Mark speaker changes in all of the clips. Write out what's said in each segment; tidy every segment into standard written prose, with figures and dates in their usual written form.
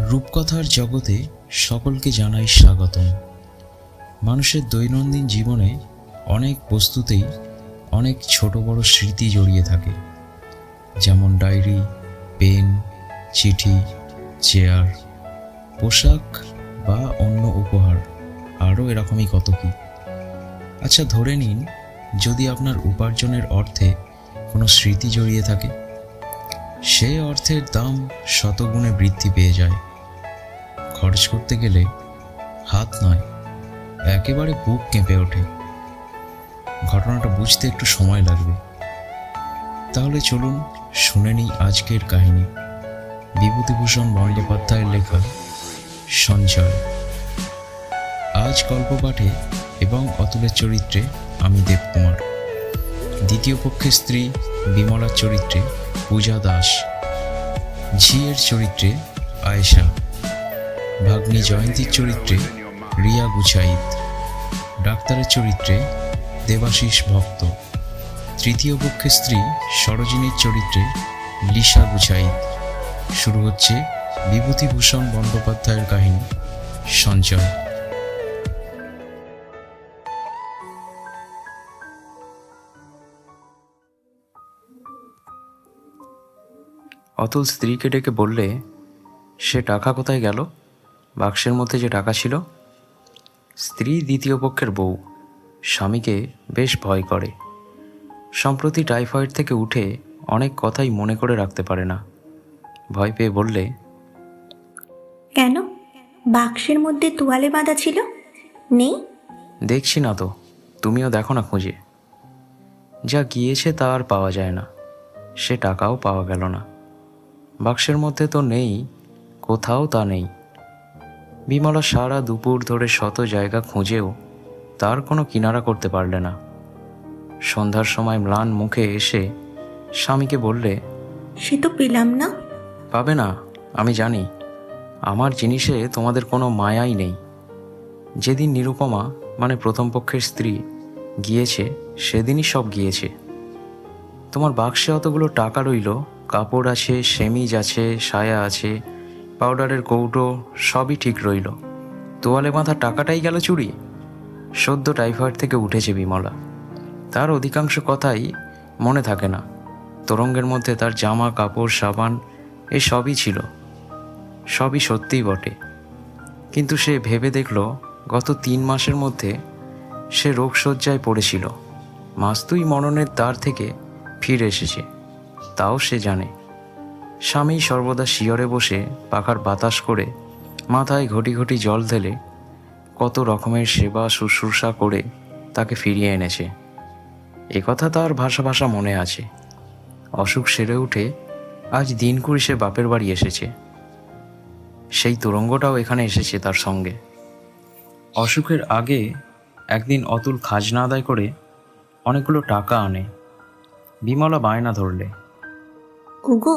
Speaker 1: রূপকথার জগতে সকলকে জানাই স্বাগতম। মানুষের দৈনন্দিন জীবনে অনেক বস্তুতেই অনেক ছোট বড় স্মৃতি জড়িয়ে থাকে, যেমন ডায়েরি, পেন, চিঠি, চেয়ার, পোশাক বা অন্য উপহার, আরও এরকমই কত কী। আচ্ছা, ধরে নিন যদি আপনার উপার্জনের অর্থে কোনো স্মৃতি জড়িয়ে থাকে, সে অর্থের দাম শতগুণে বৃদ্ধি পেয়ে যায়। খরচ করতে গেলে হাত নয়, একেবারে বুক কেঁপে ওঠে। ঘটনাটা বুঝতে একটু সময় লাগবে। তাহলে চলুন শুনে নিই আজকের কাহিনী, বিভূতিভূষণ বন্দ্যোপাধ্যায়ের লেখা সঞ্চয়। আজ গল্প পাঠে এবং অতুলের চরিত্রে আমি দেবকুমার, দ্বিতীয় পক্ষের স্ত্রী বিমলার চরিত্রে পূজা দাস, ঝিয়ের চরিত্রে আয়েশা, ভাগ্নি জয়ন্তীর চরিত্রে রিয়া গুছাইত, ডাক্তারের চরিত্রে দেবাশিস ভক্ত, তৃতীয় পক্ষের স্ত্রী সরোজিনীর চরিত্রে লিসা গুছাইত। শুরু হচ্ছে বিভূতিভূষণ বন্দ্যোপাধ্যায়ের কাহিনী সঞ্চয়।
Speaker 2: অতুল স্ত্রীকে ডেকে বললে, সে টাকা কোথায় গেল? বাক্সের মধ্যে যে টাকা ছিল। স্ত্রী দ্বিতীয় পক্ষের বউ, স্বামীকে বেশ ভয় করে। সম্প্রতি টাইফয়েড থেকে উঠে অনেক কথাই মনে করে রাখতে পারে না। ভয় পেয়ে বললে,
Speaker 3: কেন? বাক্সের মধ্যে তোয়ালে বাঁধা ছিল, নেই?
Speaker 2: দেখছি না তো, তুমিও দেখো না খুঁজে। যা গিয়েছে তা আর পাওয়া যায় না, সে টাকাও পাওয়া গেল না। বাক্সের মধ্যে তো নেই, কোথাও তা নেই। বিমলা সারা দুপুর ধরে শত জায়গা খুঁজেও তার কোনো কিনারা করতে পারলে না। সন্ধ্যার সময় ম্লান মুখে এসে স্বামীকে বললে,
Speaker 3: সে তো পেলাম না।
Speaker 2: পাবে না, আমি জানি। আমার জিনিসে তোমাদের কোনো মায়াই নেই। যেদিন নিরুপমা মানে প্রথম পক্ষের স্ত্রী গিয়েছে, সেদিনই সব গিয়েছে। তোমার বাক্সে অতগুলো টাকা রইল, কাপড় আছে, সেমিজ আছে, সায়া আছে, পাউডারের কৌটো, সবই ঠিক রইল। তোয়ালে বাঁধা টাকাটাই গেল চুরি। সদ্য টাইফয়েড থেকে উঠেছে বিমলা, তার অধিকাংশ কথাই মনে থাকে না। তোরঙ্গের মধ্যে তার জামা কাপড় সাবান এ সবই ছিল, সবই সত্যিই বটে। কিন্তু সে ভেবে দেখল, গত 3 মাসের মধ্যে সে রোগশয্যায় পড়েছিল। মাস্তুই মরণের দ্বার থেকে ফিরে এসেছে, তাও সে জানে। স্বামী সর্বদা শিয়রে বসে পাখার বাতাস করে, মাথায় ঘটি ঘটি জল ঢেলে কত রকমের সেবা শুশ্রূষা করে তাকে ফিরিয়ে এনেছে। একথা তার ভাষা ভাষা মনে আছে। অসুখ সেরে উঠে আজ দিন কুড়ি সে বাপের বাড়ি এসেছে। সেই তুরঙ্গটাও এখানে এসেছে তার সঙ্গে। অসুখের আগে একদিন অতুল খাজনা আদায় করে অনেকগুলো টাকা আনে। বিমলা বায়না ধরলে,
Speaker 3: ওগো,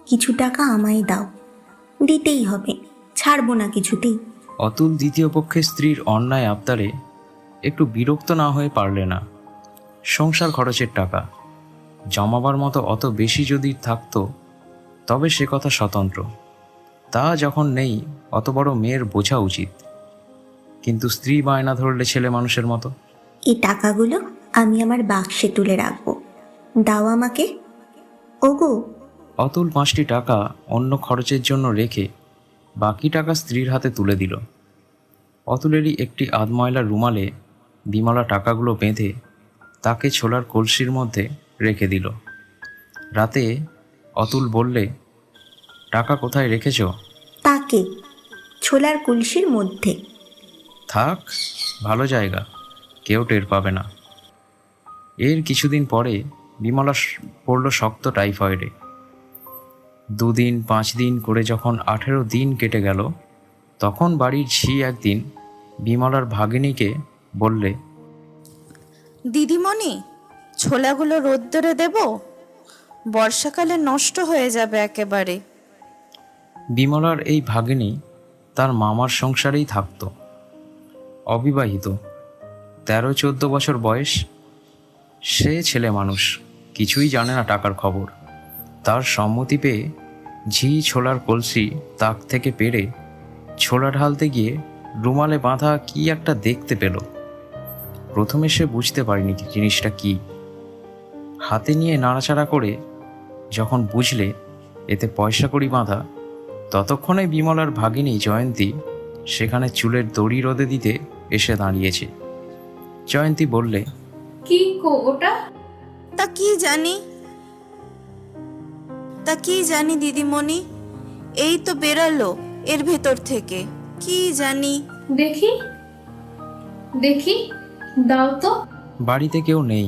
Speaker 3: কিছু টাকা আমায় দাও, দিতেই হবে, ছাড়বো না কিছুতেই।
Speaker 2: অতুল দ্বিতীয় পক্ষের স্ত্রীর অন্যায় আবদারে একটু বিরক্ত না হয়ে পারলে না। সংসার খরচের টাকা জমাবার মতো অত বেশি যদি থাকতো তবে সে কথা স্বতন্ত্র। তা যখন নেই, অত বড় মেয়ের বোঝা উচিত। কিন্তু স্ত্রী বায়না ধরলে ছেলে মানুষের মতো।
Speaker 3: এই টাকাগুলো আমি আমার বাক্সে তুলে রাখবো, দাও আমাকে। ওগো।
Speaker 2: অতুল 5টি টাকা অন্য খরচের জন্য রেখে বাকি টাকা স্ত্রীর হাতে তুলে দিল। অতুলেরই একটি আধময়লা রুমালে বিমলা টাকাগুলো বেঁধে তাকে ছোলার কলসির মধ্যে রেখে দিল। রাতে অতুল বললে, টাকা কোথায় রেখেছ?
Speaker 3: তাকে ছোলার কলসির মধ্যে।
Speaker 2: থাক, ভালো জায়গা, কেউ টের পাবে না। এর কিছুদিন পরে বিমলা পড়ল শক্ত টাইফয়েডে। 2 দিন 5 দিন করে যখন 18 দিন কেটে গেল, তখন বাড়ির ঝি একদিন বিমলার ভাগিনীকে বললে,
Speaker 4: দিদিমণি, ছোলাগুলো রোদ্দুরে দেব? বর্ষাকালে নষ্ট হয়ে যাবে একেবারে।
Speaker 2: বিমলার এই ভাগিনী তার মামার সংসারেই থাকত, অবিবাহিত, 13-14 বছর বয়স। সে ছেলে মানুষ, কিছুই জানে না টাকার খবর। তার সম্মতি পেয়ে ঝি ছোলার কলসি তাক থেকে পেরে ছোলা ঢালতে গিয়ে রুমালে বাঁধা কি একটা দেখতে পেল। প্রথমে সে বুঝতে পারেনি জিনিসটা কি। হাতে নিয়ে নাড়াচাড়া করে যখন বুঝলে এতে পয়সা কড়ি বাঁধা, ততক্ষণে বিমলার ভাগিনী জয়ন্তী সেখানে চুলের দড়ি রোদে দিতে এসে দাঁড়িয়েছে। জয়ন্তী বললে,
Speaker 5: কি গো ওটা?
Speaker 4: তা কি জানি দিদিমণি, এই তো বেরালো এর ভেতর থেকে, কি জানি।
Speaker 5: দেখি দেখি, দাও তো।
Speaker 2: বাড়িতে কেউ নেই,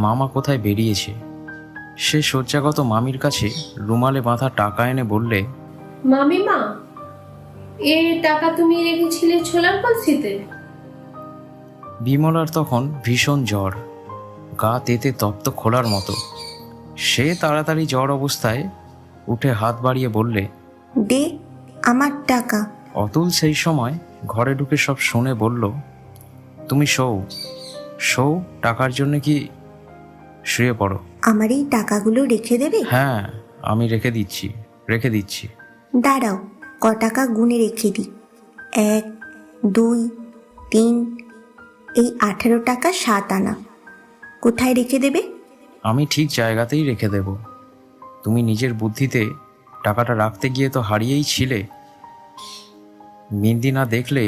Speaker 2: মামা কোথায় বেরিয়েছে। সে শয্যাগত মামির কাছে রুমালে বাঁধা টাকা এনে বললে,
Speaker 5: মামিমা, এ টাকা তুমি রেখেছিলে ছোলার কলসিতে?
Speaker 2: বিমলার তখন ভীষণ জ্বর, গা তেতে তপ্ত খোলার মতো। সে তাড়াতাড়ি জ্বর অবস্থায় উঠে হাত বাড়িয়ে বললে,
Speaker 3: দে আমার টাকা।
Speaker 2: অতুল সেই সময় ঘরে ঢুকে সব শুনে বলল, তুমি শোও, টাকার জন্য কি শুয়ে পড়ো।
Speaker 3: আমার এই টাকাগুলো রেখে দেবে?
Speaker 2: হ্যাঁ, আমি রেখে দিচ্ছি।
Speaker 3: দাঁড়াও, ক টাকা গুনে রেখে দিই। 1, 2, 3, এই 18 টাকা 7 আনা। কোথায় রেখে দেবে?
Speaker 2: আমি ঠিক জায়গাতেই রেখে দেব। তুমি নিজের বুদ্ধিতে টাকাটা রাখতে গিয়ে তো হারিয়েই ছিলে। মিন্দি না দেখলে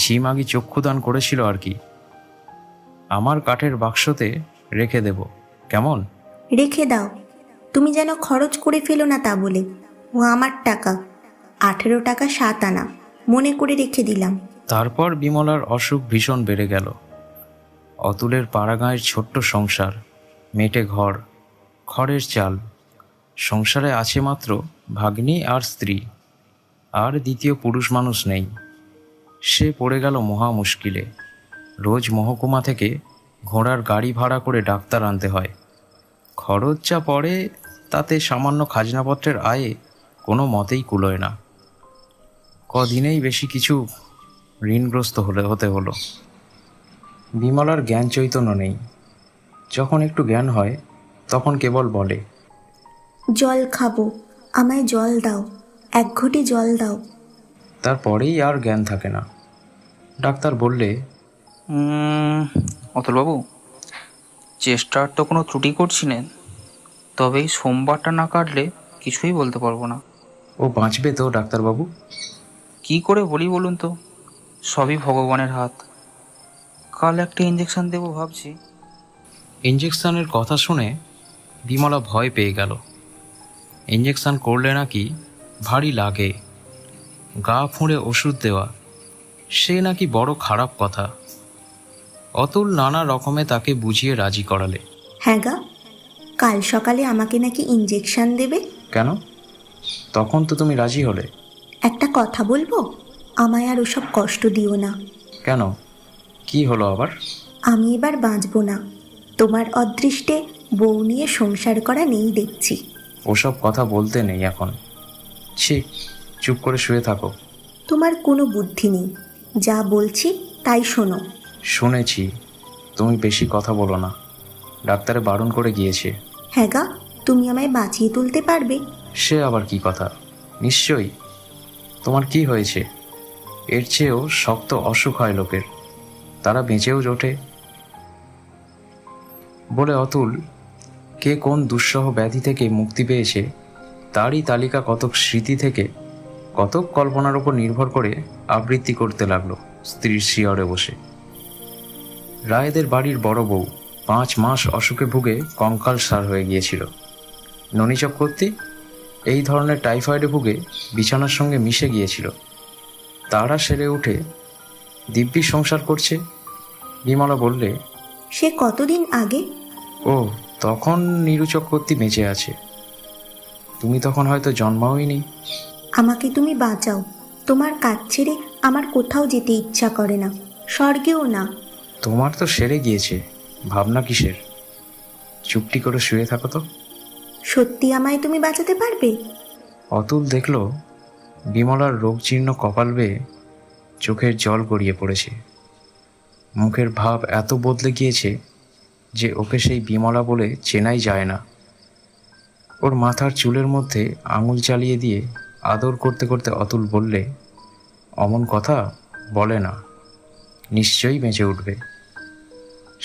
Speaker 2: ঝিমাগি চক্ষুদান করেছিল আর কি। আমার কাঠের বাক্সতে রেখে দেব, কেমন?
Speaker 3: রেখে দাও, তুমি যেন খরচ করে ফেলো না তা বলে। ও আমার টাকা, 18 টাকা 7 আনা, মনে করে রেখে দিলাম।
Speaker 2: তারপর বিমলার অসুখ ভীষণ বেড়ে গেল। অতুলের পাড়াগাঁয়ের ছোট্ট সংসার, মেটে ঘর, খড়ের চাল। সংসারে আছে মাত্র ভাগ্নি আর স্ত্রী, আর দ্বিতীয় পুরুষ মানুষ নেই। সে পড়ে গেল মহা মুশকিলে। রোজ মহকুমা থেকে ঘোড়ার গাড়ি ভাড়া করে ডাক্তার আনতে হয়। খরচ যা পড়ে তাতে সামান্য খাজনাপত্রের আয়ে কোনো মতেই কুলোয় না। কদিনেই বেশি কিছু ঋণগ্রস্ত হতে হলো। বিমলার জ্ঞান চৈতন্য নেই। যখন একটু জ্ঞান হয় তখন কেবল বলে,
Speaker 3: জল খাবো, আমায় জল দাও, 1 ঘটি জল দাও।
Speaker 2: তারপরেই আর জ্ঞান থাকে না। ডাক্তার বললে,
Speaker 6: অতুলবাবু, চেষ্টার তো কোনো ত্রুটি করছি না, তবে এই সোমবারটা না কাটলে কিছুই বলতে পারবো না।
Speaker 2: ও বাঁচবে তো ডাক্তারবাবু?
Speaker 6: কি করে বলি বলুন তো, সবই ভগবানের হাত। কাল একটা ইঞ্জেকশন দেবো ভাবছি।
Speaker 2: ইঞ্জেকশনের কথা শুনে বিমলা ভয় পেয়ে গেল। ইঞ্জেকশন করলে নাকি ভারী লাগে, গা ফুঁড়ে ওষুধ দেওয়া সে নাকি বড় খারাপ কথা। অতুল নানা রকমে তাকে বুঝিয়ে রাজি করালে।
Speaker 3: হ্যাঁ গা, কাল সকালে আমাকে নাকি ইঞ্জেকশন দেবে।
Speaker 2: কেন? তখন তো তুমি রাজি হলে।
Speaker 3: একটা কথা বলবো, আমায় আর ওসব কষ্ট দিও না।
Speaker 2: কেন, কি হলো আবার?
Speaker 3: আমি এবার বাঁচবো না, তোমার অদৃষ্টে বউ নিয়ে সংসার করা নেই দেখছি।
Speaker 2: ওসব কথা বলতে নেই এখন। ছি, চুপ করে শুয়ে থাকো।
Speaker 3: তোমার কোনো বুদ্ধি নেই, যা বলছি তাই শোনো।
Speaker 2: শুনেছি, তুমি বেশি কথা বলো না, ডাক্তারে বারণ করে গিয়েছে।
Speaker 3: হ্যাঁ গা, তুমি আমায় বাঁচিয়ে তুলতে পারবে?
Speaker 2: সে আবার কি কথা? নিশ্চয়ই। তোমার কি হয়েছে? এর চেয়েও শক্ত অসুখ হয় লোকের, তারা বেঁচেও জোটে। বলে অতুল কে কোন দুঃসহ ব্যাধি থেকে মুক্তি পেয়েছে তারই তালিকা কতক স্মৃতি থেকে, কতক কল্পনার উপর নির্ভর করে আবৃত্তি করতে লাগলো স্ত্রীর শিয়রে বসে। রায়েদের বাড়ির বড় বউ 5 মাস অসুখে ভুগে কঙ্কালসার হয়ে গিয়েছিল। ননী চক্রবর্তী এই ধরনের টাইফয়েডে ভুগে বিছানার সঙ্গে মিশে গিয়েছিল। তারা সেরে উঠে দিব্যি সংসার করছে। বিমলা বললে,
Speaker 3: সে কতদিন আগে?
Speaker 2: ও, তখন নীরু চক্রবর্তী বেঁচে আছে, তুমি তখন হয়তো জন্মাওইনি।
Speaker 3: আমাকে তুমি বাঁচাও, তোমার কাজ ছেড়ে আমার কোথাও যেতে ইচ্ছা করে না, স্বর্গেও না।
Speaker 2: তোমার তো সেরে গিয়েছে, ভাবনা কিসের? চুপটি করে শুয়ে থাকো তো।
Speaker 3: সত্যি আমায় তুমি বাঁচাতে পারবে?
Speaker 2: অতুল দেখল বিমলার রোগজীর্ণ কপাল বেয়ে চোখের জল গড়িয়ে পড়েছে। মুখের ভাব এত বদলে গিয়েছে যে ওকে সেই বিমলা বলে চেনাই যায় না। ওর মাথার চুলের মধ্যে আঙুল চালিয়ে দিয়ে আদর করতে করতে অতুল বললে, অমন কথা বলে না, নিশ্চয়ই বেঁচে উঠবে।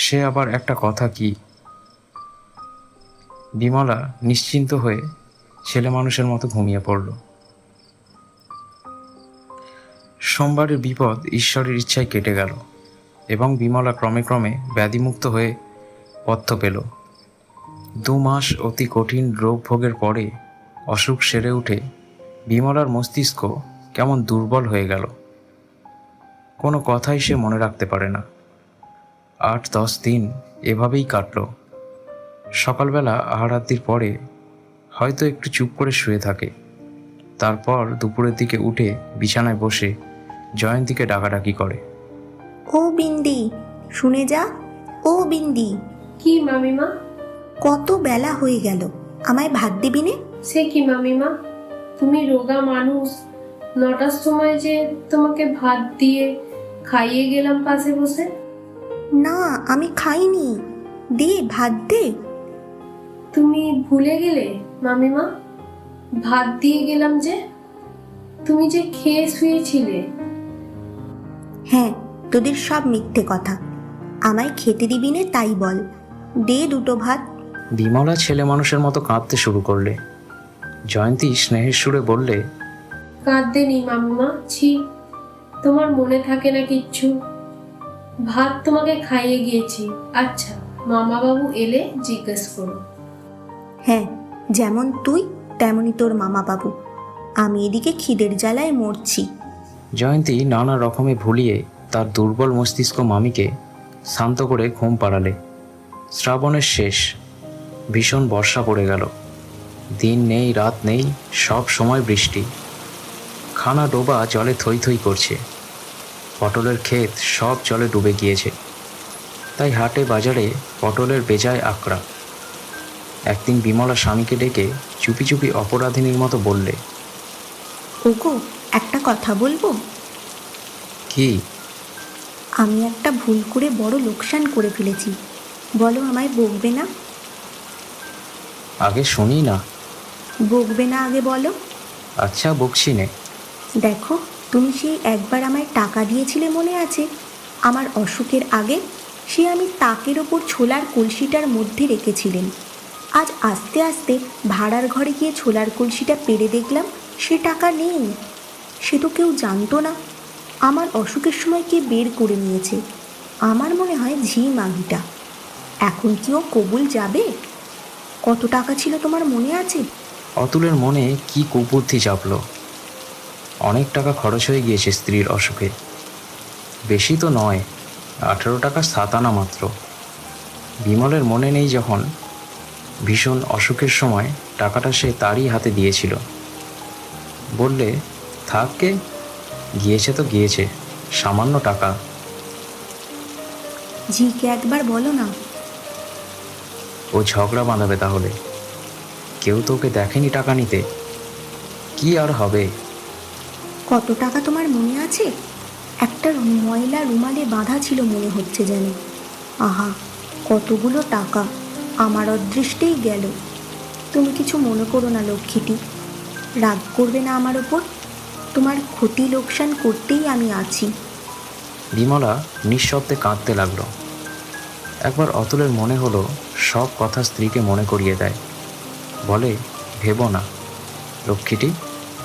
Speaker 2: সে আবার একটা কথা কি? বিমলা নিশ্চিন্ত হয়ে ছেলে মানুষের মতো ঘুমিয়ে পড়ল। সোমবারের বিপদ ঈশ্বরের ইচ্ছায় কেটে গেল এবং বিমলা ক্রমে ক্রমে ব্যাধিমুক্ত হয়ে পথ্য পেল। 2 মাস অতি কঠিন রোগ ভোগের পরে অসুখ সেরে উঠে বিমলার মস্তিষ্ক কেমন দুর্বল হয়ে গেল। কোনো কথাই সে মনে রাখতে পারে না। 8-10 দিন এভাবেই কাটল। সকালবেলা আহারাদির পরে হয়তো একটু চুপ করে শুয়ে থাকে, তারপর দুপুরের দিকে উঠে বিছানায় বসে জয়ন্তীকে ডাকাডাকি করে।
Speaker 3: ও বিন্দি, শুনে যা। ও বিন্দি,
Speaker 5: কি মামিমা?
Speaker 3: কত বেলা হয়ে গেল, আমায় ভাত দিবি নে?
Speaker 5: সে কি মামিমা, তুমি রোগা মানুষ, 9টার সময় যে তোমাকে ভাত দিয়ে খাইয়ে গেলাম পাশে বসে।
Speaker 3: না, আমি খাইনি, দে ভাত দে।
Speaker 5: তুমি ভুলে গেলে মামিমা, ভাত দিয়ে গেলাম যে, তুমি যে খেয়ে শুয়েছিলে।
Speaker 3: হ্যাঁ, তোদের সব মিথ্যে কথা। আমায় খেতে দিবি নে তাই বল, দে 2টো ভাত।
Speaker 2: বিমলা ছেলে মানুষের মতো কাঁদতে শুরু করলে। জয়ন্তী স্নেহের সুরে বললে,
Speaker 5: কাঁদতে নেই মামিমা, ছি, তোমার মনে থাকে না কিচ্ছু। ভাত তোমাকে খাইয়ে গিয়েছি। আচ্ছা, মামা বাবু এলে জিজ্ঞেস করো।
Speaker 3: হ্যাঁ, যেমন তুই তেমনই তোর মামা বাবু। আমি এদিকে খিদের জ্বালায় মরছি।
Speaker 2: জয়ন্তী নানা রকমে ভুলিয়ে তার দুর্বল মস্তিষ্ক মামিকে শান্ত করে ঘুম পাড়ালে। শ্রাবণের শেষ, ভীষণ বর্ষা পড়ে গেল। দিন নেই রাত নেই, সব সময় বৃষ্টি। খানা ডোবা জলে থই থই করছে। পটলের ক্ষেত সব জলে ডুবে গিয়েছে। তাই হাটে বাজারে পটলের বেজায় আকড়া। একদিন বিমলা স্বামীকে ডেকে চুপি চুপি অপরাধিনীর মতো বললে,
Speaker 3: ওগো, একটা কথা বলবো?
Speaker 2: কি?
Speaker 3: আমি একটা ভুল করে বড় লোকসান করে ফেলেছি, বলো আমায় বকবে না?
Speaker 2: আগে শুনি না।
Speaker 3: বকবে না আগে বলো?
Speaker 2: আচ্ছা, বকছি নে।
Speaker 3: দেখো, তুমি সেই একবার আমায় টাকা দিয়েছিলে মনে আছে? আমার অসুখের আগে সে আমি তাকের ওপর ছোলার কলসিটার মধ্যে রেখেছিলেন। আজ আস্তে আস্তে ভাড়ার ঘরে গিয়ে ছোলার কলসিটা পেরে দেখলাম সে টাকা নেই। সে তো কেউ জানতো না। আমার অসুখের সময় কে বের করে নিয়েছে। আমার মনে হয় ঝি মাগিটা। এখন কি ও কবুল যাবে? কত টাকা ছিল তোমার মনে আছে?
Speaker 2: অতুলের মনে কি কুবুদ্ধি চাপল। অনেক টাকা খরচ হয়ে গিয়েছে স্ত্রীর অসুখে। বেশি তো নয়, 18 টাকা 7 আনা মাত্র। বিমলের মনে নেই যখন, ভীষণ অসুখের সময় টাকাটা সে তারই হাতে দিয়েছিল। বললে, থাককে, গিয়েছে তো গিয়েছে, সামান্য টাকা।
Speaker 3: ঝিকে একবার বলো না।
Speaker 2: ও ঝগড়া বাঁধাবে তাহলে। কেউ তো ওকে দেখেনি টাকা নিতে। কি আর হবে?
Speaker 3: কত টাকা তোমার মনে আছে? একটা ময়লা রুমালে বাঁধা ছিল মনে হচ্ছে যেন। আহা, কতগুলো টাকা আমার অদৃষ্টেই গেল। তুমি কিছু মনে করো না লক্ষ্মীটি, রাগ করবে না আমার ওপর। তোমার ক্ষতি লোকসান করতেই আমি আছি।
Speaker 2: বিমলা নিঃশব্দে কাঁদতে লাগলো। একবার অতুলের মনে হলো সব কথা স্ত্রীকে মনে করিয়ে দেয়। বলে, ভেবো না লক্ষ্মীটি,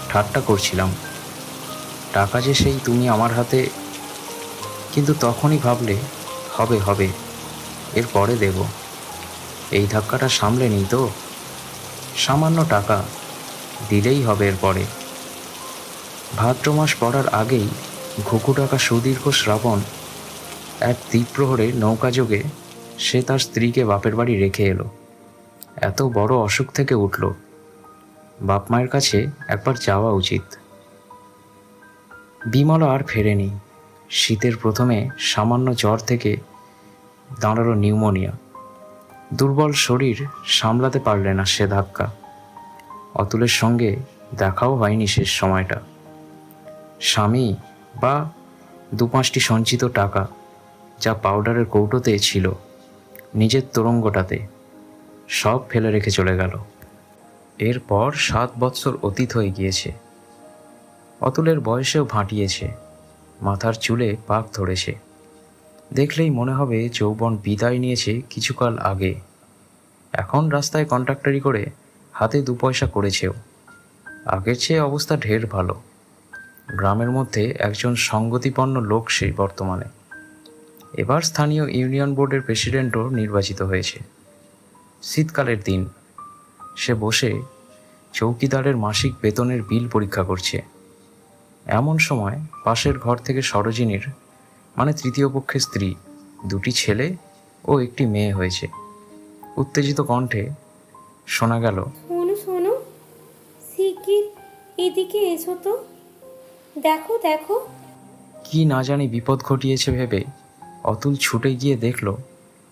Speaker 2: ঠাট্টা করছিলাম। টাকা যে সেই তুমি আমার হাতে। কিন্তু তখনই ভাবলে, হবে হবে, এর পরে দেব। এই ধাক্কাটা সামলে নিই তো। সামান্য টাকা দিলেই হবে এরপরে। ভাদ্র মাস পড়ার আগেই ঘুঘু টাকা সুদীর্ঘ শ্রাবণ এক দ্বীপ্রহরে নৌকাযোগে সে তার স্ত্রীকে বাপের বাড়ি রেখে এলো। এত বড় অসুখ থেকে উঠল, বাপ মায়ের কাছে একবার যাওয়া উচিত। বিমলা আর ফেরেনি। শীতের প্রথমে সামান্য জ্বর থেকে দাঁড়ালো নিউমোনিয়া। দুর্বল শরীর সামলাতে পারলে না সে ধাক্কা। অতুলের সঙ্গে দেখাও হয়নি শেষ সময়টা। স্বামী বা 2-5টি সঞ্চিত টাকা যা পাউডারের কৌটোতে ছিল, নিজের তোরঙ্গটাতে, সব ফেলে রেখে চলে গেল। এরপর 7 বৎসর অতীত হয়ে গিয়েছে। অতুলের বয়সেও ভাঁটিয়েছে, মাথার চুলে পাক ধরেছে। দেখলেই মনে হবে যৌবন বিদায় নিয়েছে কিছুকাল আগে। এখন রাস্তায় কন্ট্রাক্টরি করে হাতে 2 পয়সা করেছেও। আগের চেয়ে অবস্থা ঢের ভালো। গ্রামের মধ্যে একজন সঙ্গতিপন্ন লোক সেই বর্তমানে। এবার স্থানীয় ইউনিয়ন বোর্ডের প্রেসিডেন্টও নির্বাচিত হয়েছে। শীতকালের দিন, সে বসে চৌকিদারের মাসিক বেতনের বিল পরীক্ষা করছে। এমন সময় পাশের ঘর থেকে সরোজিনীর, মানে তৃতীয় পক্ষের স্ত্রী, 2টি ছেলে ও 1টি মেয়ে হয়েছে। উত্তেজিত কণ্ঠে শোনা গেল,
Speaker 5: শোনো শোনো, শিগগির এদিকে এসো তো, দেখো দেখো।
Speaker 2: কি না জানি বিপদ ঘটিয়েছে ভেবে অতুল ছুটে গিয়ে দেখল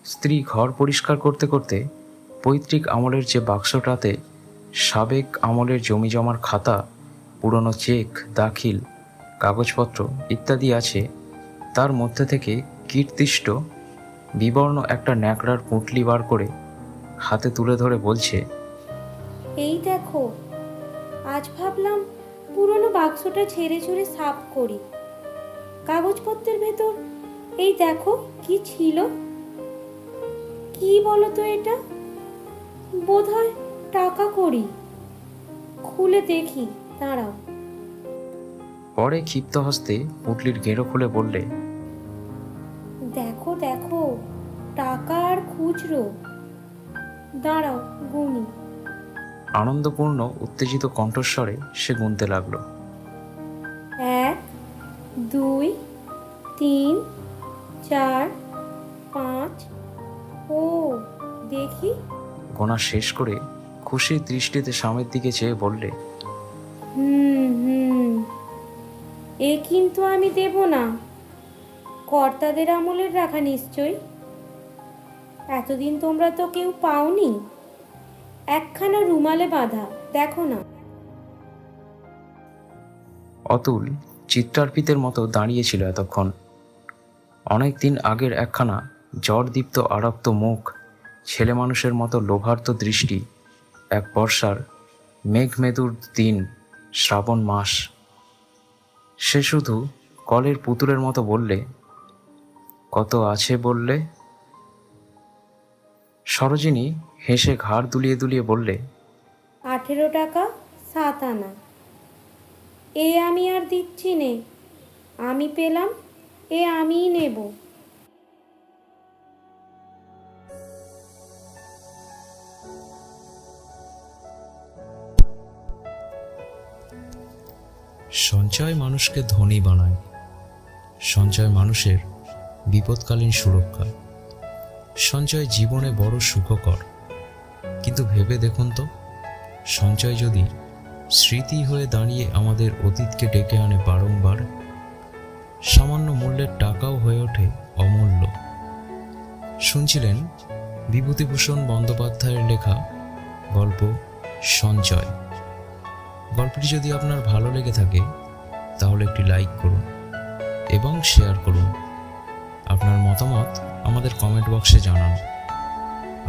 Speaker 2: স্ত্রী ঘর পরিষ্কার করতে করতে পৈতৃক আমলের যে বাক্সটাতে সাবেক আমলের জমি জমার খাতা, পুরনো চেক, দাখিল, কাগজপত্র ইত্যাদি আছে, তার মধ্যে থেকে কীর্তিষ্ট বিবর্ণ একটা ন্যাকড়ার পুঁটলি বার করে হাতে তুলে ধরে বলছে,
Speaker 5: এই দেখো, আজ ভাবলাম পুরনো বাক্সটা ছেড়ে ছুড়ে সাফ করি। কাগজপত্রের ভেতর এই দেখো কি ছিল। কি বলো তো এটা? বোধহয় টাকা কড়ি। খুলে দেখি, দাঁড়াও।
Speaker 2: পরে ক্ষিপ্ত হস্তে পুঁটলির গেঁড়ো খুলে বললে,
Speaker 5: দেখো দেখো, টাকা আর খুচরো। দাঁড়াও গুনি।
Speaker 2: আনন্দপূর্ণ উত্তেজিত কণ্ঠস্বরে সে গুনতে লাগলো।
Speaker 5: 1, 2, 3, 4, 5। ও দেখি।
Speaker 2: গোনা শেষ করে খুশির দৃষ্টিতে স্বামীর দিকে চেয়ে বললে,
Speaker 5: হুম, এ কিন্তু আমি দেব না। কর্তাদের আমলের রাখা নিশ্চয়। এতদিন তোমরা তো কেউ পাওনি। একখানা রুমালে বাঁধা, দেখো না।
Speaker 2: অতুল চিত্রার্পিতের মতো দাঁড়িয়েছিল এতক্ষণ। অনেক দিন আগের একখানা জ্বরদীপ্ত আরক্ত মুখ, ছেলে মানুষের মতো লোভার্ত দৃষ্টি, এক বর্ষার মেঘমেদুর দিন, শ্রাবণ মাস। সে শুধু কলের পুতুলের মতো বললে, কত আছে বললে? সরোজিনী হেসে ঘাড় দুলিয়ে দুলিয়ে বললে,
Speaker 5: 18 টাকা 7 আনা। এ আমি আর দিচ্ছি নে, আমি পেলাম, এ আমিই নেব।
Speaker 1: সঞ্চয় মানুষকে ধনী বানায়। সঞ্চয় মানুষের বিপদকালীন সুরক্ষা। সঞ্চয় জীবনে বড় সুখকর। কিন্তু ভেবে দেখুন তো, সঞ্চয় যদি স্মৃতি হয়ে দাঁড়িয়ে আমাদের অতীতকে ডেকে আনে বারংবার, সামান্য মূল্যের টাকাও হয়ে ওঠে অমূল্য। শুনছিলেন বিভূতিভূষণ বন্দ্যোপাধ্যায়ের লেখা গল্প সঞ্চয়। গল্পটি যদি আপনার ভালো লেগে থাকে তাহলে একটি লাইক করুন এবং শেয়ার করুন। আপনার মতামত আমাদের কমেন্ট বক্সে জানান।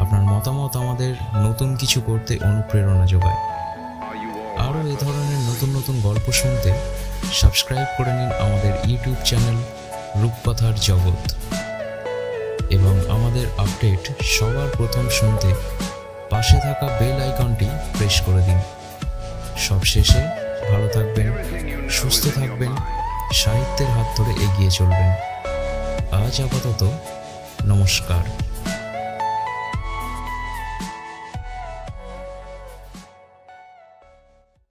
Speaker 1: আপনার মতামত আমাদের নতুন কিছু করতে অনুপ্রেরণা যোগায়। আরও এ ধরনের নতুন নতুন গল্প শুনতে সাবস্ক্রাইব করে নিন আমাদের ইউটিউব চ্যানেল রূপকথার জগৎ, এবং আমাদের আপডেট সবার প্রথম শুনতে পাশে থাকা বেল আইকনটি প্রেস করে দিন। সবশেষে ভালো থাকবেন, সুস্থ থাকবেন, সাহিত্যের হাত ধরে এগিয়ে চলবেন। আজ আপাতত নমস্কার।